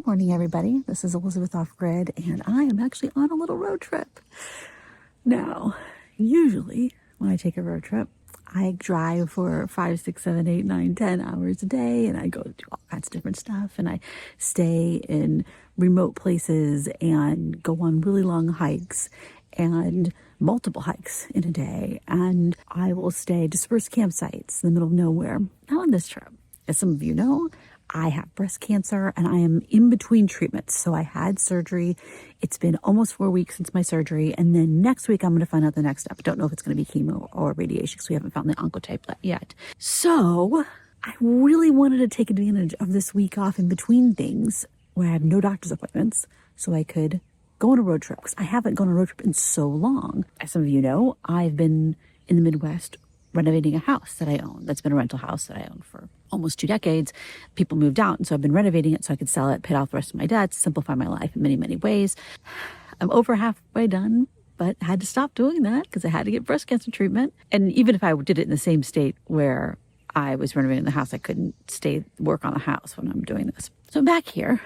morning, everybody. This is Elizabeth Off Grid, and I am actually on a little road trip. Now, usually when I take a road trip, I drive for 5, 6, 7, 8, 9, 10 hours a day, and I go do all kinds of different stuff, and I stay in remote places and go on really long hikes and multiple hikes in a day, and I will stay dispersed campsites in the middle of nowhere. Now on this trip, as some of you know, I have breast cancer and I am in between treatments. So I had surgery. It's been almost 4 weeks since my surgery. And then next week, I'm going to find out the next step. I don't know if it's going to be chemo or radiation because we haven't found the oncotype yet. So I really wanted to take advantage of this week off in between things where I have no doctor's appointments so I could go on a road trip because I haven't gone on a road trip in so long. As some of you know, I've been in the Midwest renovating a house that I own. That's been a rental house that I own for almost 2 decades. People moved out, and so I've been renovating it so I could sell it, pay off the rest of my debts, simplify my life in many, many ways. I'm over halfway done, but I had to stop doing that because I had to get breast cancer treatment. And even if I did it in the same state where I was renovating the house, I couldn't work on the house when I'm doing this. So I'm back here,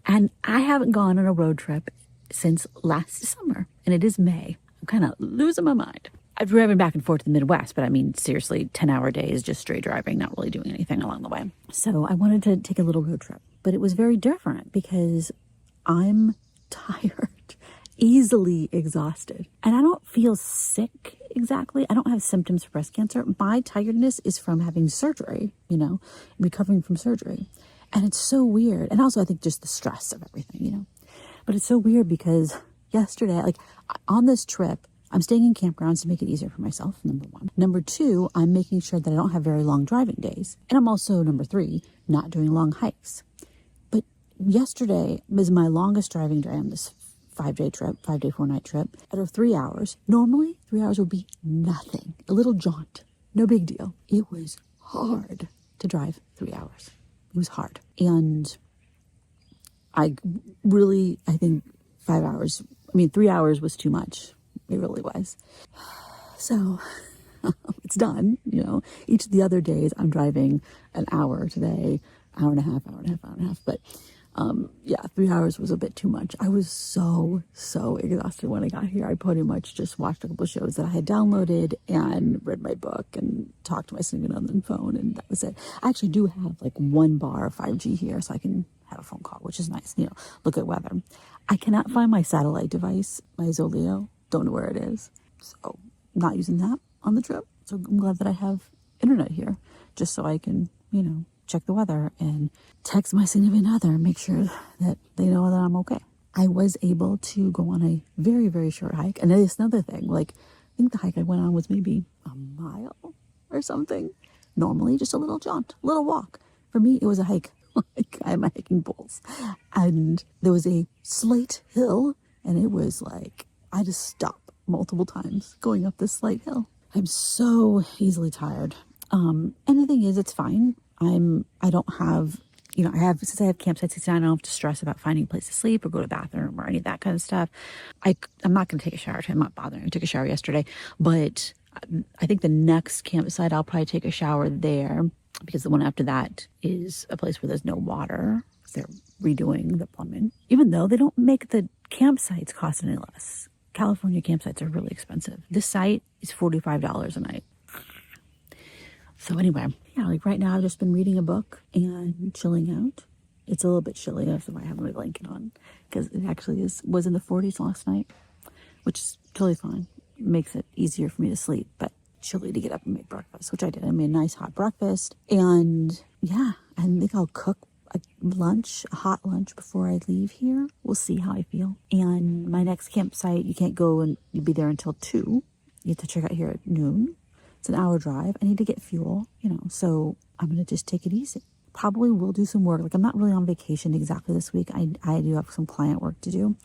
and I haven't gone on a road trip since last summer, and it is May. I'm kind of losing my mind. I've driven back and forth to the Midwest, but I mean, seriously, 10-hour days, just straight driving, not really doing anything along the way. So I wanted to take a little road trip, but it was very different because I'm tired, easily exhausted, and I don't feel sick exactly. I don't have symptoms of breast cancer. My tiredness is from having surgery, recovering from surgery. And it's so weird. And also I think just the stress of everything, but it's so weird because yesterday, on this trip, I'm staying in campgrounds to make it easier for myself, number one. Number two, I'm making sure that I don't have very long driving days. And I'm also, number three, not doing long hikes. But yesterday was my longest driving day on this 5-day trip, 5-day, 4-night trip. Out of 3 hours, normally 3 hours would be nothing. A little jaunt, no big deal. It was hard to drive 3 hours. It was hard. And I think 3 hours was too much. It really was. So it's done, Each of the other days I'm driving an hour today, hour and a half. But 3 hours was a bit too much. I was so exhausted when I got here. I pretty much just watched a couple of shows that I had downloaded and read my book and talked to my significant other on the phone, and that was it. I actually do have 1 bar of 5G here, so I can have a phone call, which is nice, look at weather. I cannot find my satellite device, my Zoleo. Don't know where it is. So not using that on the trip. So I'm glad that I have internet here just so I can, check the weather and text my significant other and make sure that they know that I'm okay. I was able to go on a very, very short hike. And there's another thing, I think the hike I went on was maybe a mile or something. Normally just a little jaunt, a little walk. For me, it was a hike. I have my hiking poles. And there was a slight hill, and it was I had to stop multiple times going up this slight hill. I'm so easily tired. And the thing is, it's fine. I don't have, since I have campsites, I don't have to stress about finding a place to sleep or go to the bathroom or any of that kind of stuff. I'm not going to take a shower today. I'm not bothering. I took a shower yesterday, but I think the next campsite, I'll probably take a shower there because the one after that is a place where there's no water. They're redoing the plumbing, even though they don't make the campsites cost any less. California campsites are really expensive. This site is $45 a night. So anyway, right now I've just been reading a book and chilling out. It's a little bit chilly, that's why I have my blanket on, because it actually was in the 40s last night, which is totally fine. It makes it easier for me to sleep, but chilly to get up and make breakfast, which I did. I made a nice hot breakfast, and I think I'll cook a hot lunch before I leave here. We'll see how I feel. And my next campsite, you can't go and you'll be there until 2. You have to check out here at noon. It's an hour drive. I need to get fuel, so I'm going to just take it easy. Probably will do some work. I'm not really on vacation exactly this week. I do have some client work to do.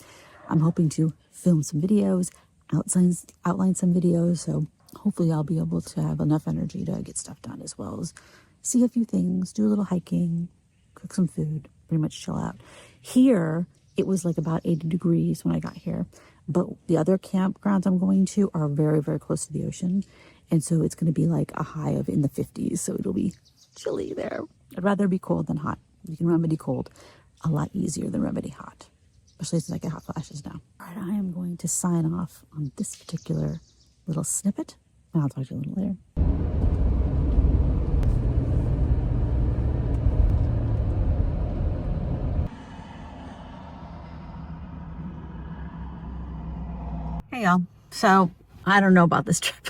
I'm hoping to film some videos, outline some videos. So hopefully I'll be able to have enough energy to get stuff done, as well as see a few things, do a little hiking, cook some food, pretty much chill out. Here, it was about 80 degrees when I got here, but the other campgrounds I'm going to are very, very close to the ocean. And so it's going to be a high of in the 50s. So it'll be chilly there. I'd rather be cold than hot. You can remedy cold. a lot easier than Remedy Hot, especially since I get hot flashes now. All right, I am going to sign off on this particular little snippet, and I'll talk to you a little later. Hey y'all, so I don't know about this trip.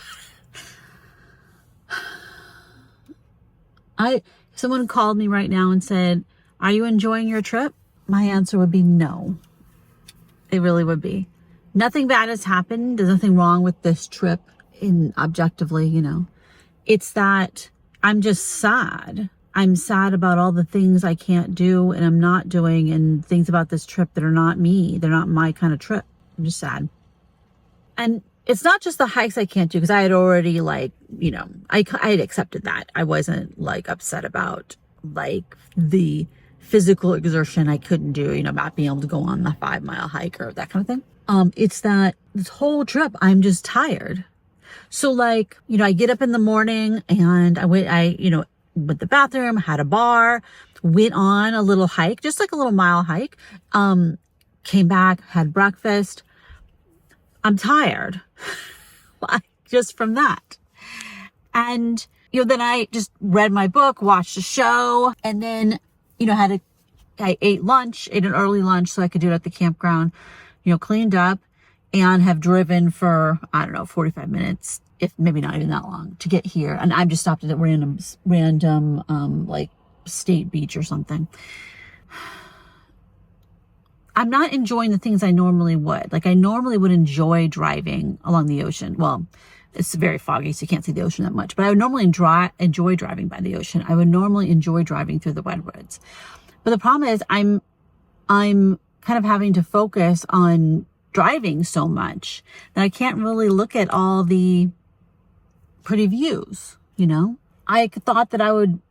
Someone called me right now and said, are you enjoying your trip? My answer would be no. It really would be. Nothing bad has happened. There's nothing wrong with this trip objectively, you know. It's that I'm just sad. I'm sad about all the things I can't do and I'm not doing, and things about this trip that are not me. They're not my kind of trip. I'm just sad. And it's not just the hikes I can't do, because I had already I had accepted that. I wasn't upset about the physical exertion I couldn't do, not being able to go on the 5-mile hike or that kind of thing. It's that this whole trip, I'm just tired. So I get up in the morning and went to the bathroom, had a bar, went on a little hike, just a little mile hike, came back, had breakfast. I'm tired just from that. And, then I just read my book, watched a show, and then, I ate an early lunch so I could do it at the campground, cleaned up, and have driven for, 45 minutes, if maybe not even that long, to get here. And I've just stopped at a random state beach or something. I'm not enjoying the things I normally would. I normally would enjoy driving along the ocean. Well, it's very foggy, so you can't see the ocean that much. But I would normally enjoy driving by the ocean. I would normally enjoy driving through the redwoods. But the problem is I'm kind of having to focus on driving so much that I can't really look at all the pretty views, I thought that I would,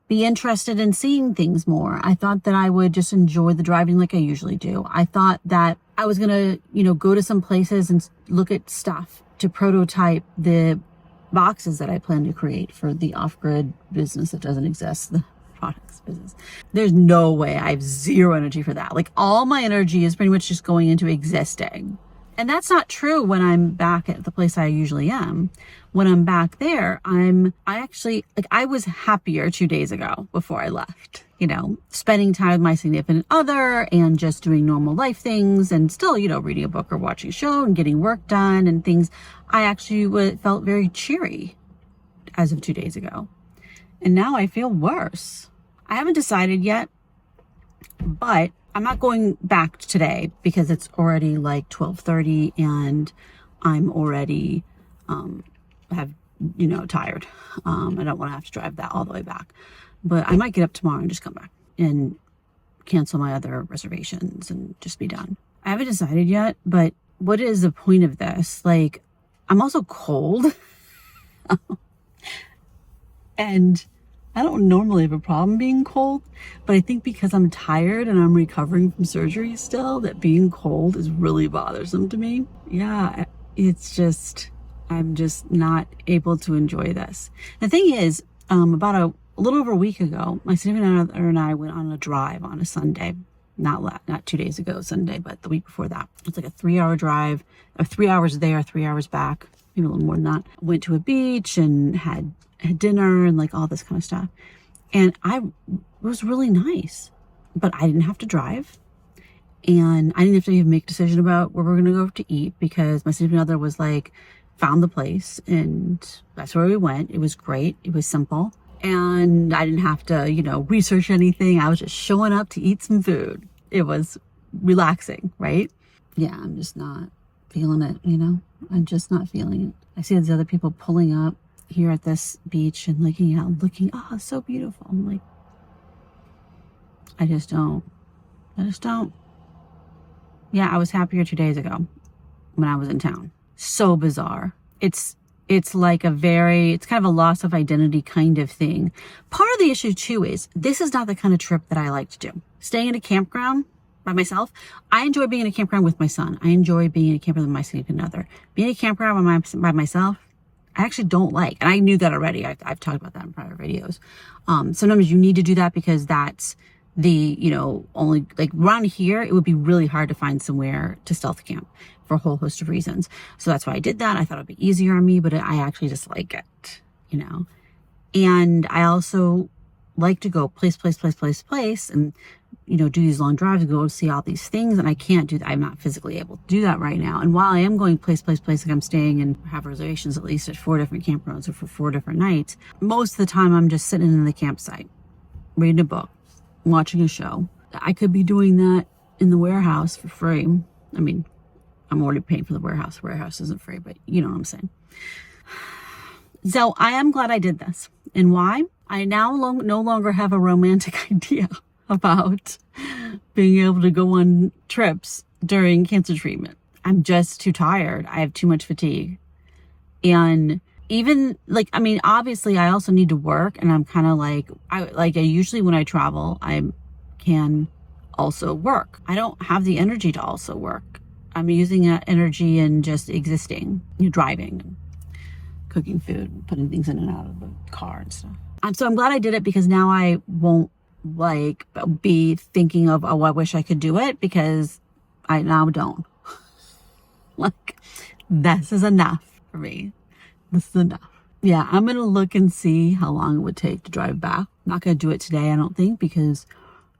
be interested in seeing things more. I thought that I would just enjoy the driving like I usually do. I thought that I was going to, go to some places and look at stuff to prototype the boxes that I plan to create for the off-grid business that doesn't exist, the products business. There's no way. I have zero energy for that. All my energy is pretty much just going into existing. And that's not true when I'm back at the place I usually am. When I'm back there, I was happier 2 days ago before I left, spending time with my significant other and just doing normal life things and still, reading a book or watching a show and getting work done and things. I actually felt very cheery as of 2 days ago. And now I feel worse. I haven't decided yet, but I'm not going back today because it's already 12:30 and I'm already tired. I don't want to have to drive that all the way back, but I might get up tomorrow and just come back and cancel my other reservations and just be done. I haven't decided yet, but what is the point of this? I'm also cold and I don't normally have a problem being cold, but I think because I'm tired and I'm recovering from surgery still, that being cold is really bothersome to me. Yeah, I'm just not able to enjoy this. The thing is, about a little over a week ago, my significant other and I went on a drive on a Sunday. Not 2 days ago, Sunday, but the week before that. It's a 3-hour drive, 3 hours there, 3 hours back, maybe a little more than that. Went to a beach and had dinner and all this kind of stuff. And it was really nice, but I didn't have to drive. And I didn't have to even make a decision about where we're going to go to eat because my significant other was found the place and that's where we went. It was great. It was simple. And I didn't have to, research anything. I was just showing up to eat some food. It was relaxing, right? Yeah, I'm just not feeling it, I'm just not feeling it. I see these other people pulling up here at this beach and looking, oh, it's so beautiful. I'm I just don't. Yeah, I was happier 2 days ago when I was in town. So bizarre. It's kind of a loss of identity kind of thing. Part of the issue too is this is not the kind of trip that I like to do. Staying in a campground by myself. I enjoy being in a campground with my son. I enjoy being in a campground with my significant other. Being in a campground by myself, I actually don't like. And I knew that already. I've talked about that in prior videos. Sometimes you need to do that because that's only like around here, it would be really hard to find somewhere to stealth camp for a whole host of reasons. So that's why I did that. I thought it'd be easier on me, but I actually just like it, And I also like to go place, and, do these long drives, go see all these things. And I can't do that. I'm not physically able to do that right now. And while I am going place, like I'm staying and have reservations at least at 4 different campgrounds or for 4 different nights, most of the time I'm just sitting in the campsite, reading a book, watching a show. I could be doing that in the warehouse for free. I mean, I'm already paying for the warehouse. The warehouse isn't free, but you know what I'm saying. So I am glad I did this. And why? I now no longer have a romantic idea about being able to go on trips during cancer treatment. I'm just too tired. I have too much fatigue. And even obviously I also need to work, and I'm kind of I usually when I travel, I can also work. I don't have the energy to also work. I'm using that energy in just existing, driving, cooking food, putting things in and out of the car and stuff. So I'm glad I did it, because now I won't be thinking of, oh, I wish I could do it, because I now don't. This is enough for me. This is enough. Yeah, I'm going to look and see how long it would take to drive back. I'm not going to do it today, I don't think, because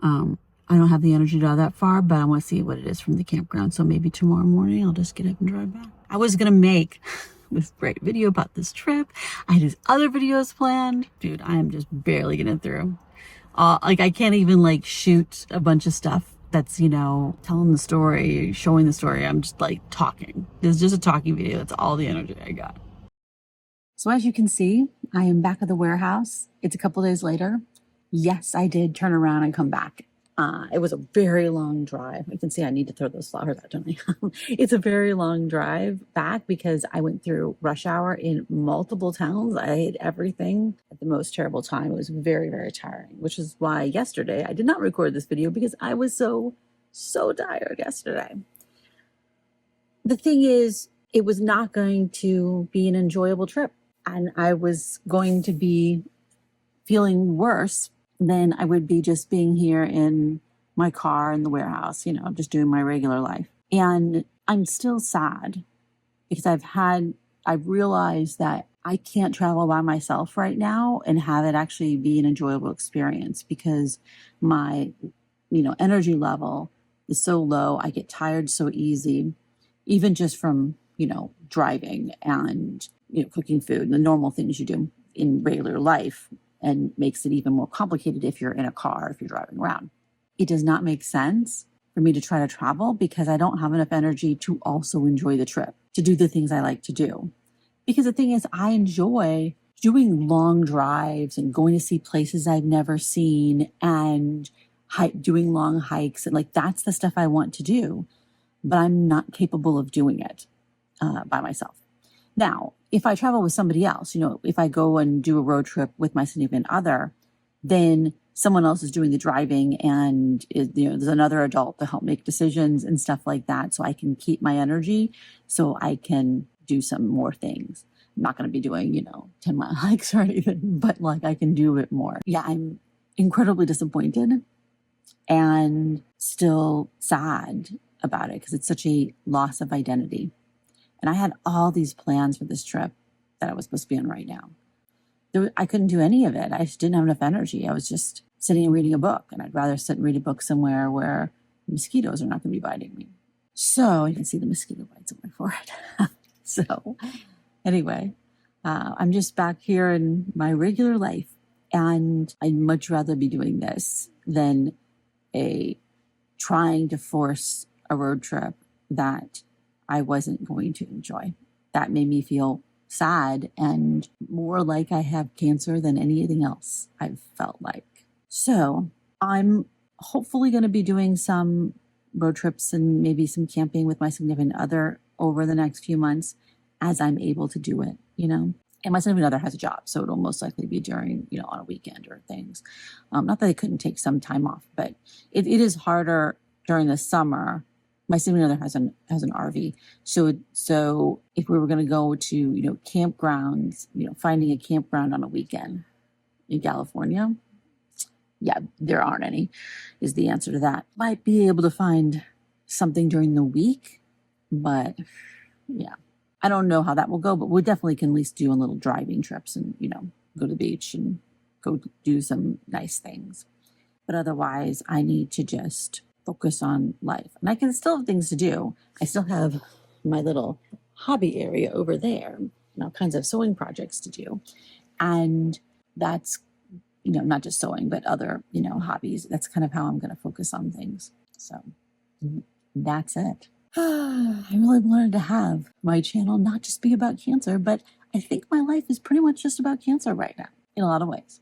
I don't have the energy to drive that far, but I want to see what it is from the campground. So maybe tomorrow morning I'll just get up and drive back. I was going to make this great video about this trip. I had these other videos planned. Dude, I am just barely getting through. I can't even shoot a bunch of stuff that's, telling the story, showing the story. I'm just talking. This is just a talking video. That's all the energy I got. So as you can see, I am back at the warehouse. It's a couple days later. Yes, I did turn around and come back. It was a very long drive. You can see I need to throw those flowers out, don't I? It's a very long drive back because I went through rush hour in multiple towns. I ate everything at the most terrible time. It was very, very tiring, which is why yesterday I did not record this video, because I was so tired yesterday. The thing is, it was not going to be an enjoyable trip, and I was going to be feeling worse than I would be just being here in my car in the warehouse, just doing my regular life. And I'm still sad because I've realized that I can't travel by myself right now and have it actually be an enjoyable experience, because my, energy level is so low. I get tired so easy, even just from, driving and, cooking food, the normal things you do in regular life, and makes it even more complicated if you're in a car, if you're driving around. It does not make sense for me to try to travel because I don't have enough energy to also enjoy the trip, to do the things I like to do. Because the thing is, I enjoy doing long drives and going to see places I've never seen and doing long hikes. And that's the stuff I want to do, but I'm not capable of doing it by myself. Now, if I travel with somebody else, if I go and do a road trip with my significant other, then someone else is doing the driving, and there's another adult to help make decisions and stuff like that, so I can keep my energy, so I can do some more things. I'm not going to be doing 10-mile hikes or anything, but I can do it more. Yeah, I'm incredibly disappointed and still sad about it because it's such a loss of identity. And I had all these plans for this trip that I was supposed to be on right now. I couldn't do any of it. I just didn't have enough energy. I was just sitting and reading a book, and I'd rather sit and read a book somewhere where mosquitoes are not going to be biting me. So you can see the mosquito bites on my forehead. So anyway, I'm just back here in my regular life, and I'd much rather be doing this than trying to force a road trip that I wasn't going to enjoy. That made me feel sad and more like I have cancer than anything else I've felt like. So I'm hopefully going to be doing some road trips and maybe some camping with my significant other over the next few months as I'm able to do it, And my significant other has a job, so it'll most likely be during, on a weekend or things. Not that I couldn't take some time off, but it is harder during the summer. My significant other has an RV. So if we were going to go to, campgrounds, finding a campground on a weekend in California, yeah, there aren't any, is the answer to that. Might be able to find something during the week, but yeah, I don't know how that will go, but we definitely can at least do a little driving trips and, go to the beach and go do some nice things. But otherwise, I need to just focus on life. And I can still have things to do. I still have my little hobby area over there, all kinds of sewing projects to do. And that's, not just sewing, but other, hobbies. That's kind of how I'm going to focus on things. So that's it. I really wanted to have my channel not just be about cancer, but I think my life is pretty much just about cancer right now in a lot of ways.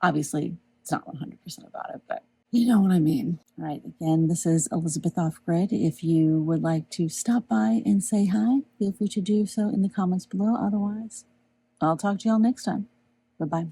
Obviously, it's not 100% about it, but you know what I mean. All right, again, this is Elizabeth Off Grid. If you would like to stop by and say hi, feel free to do so in the comments below. Otherwise, I'll talk to y'all next time. Bye-bye.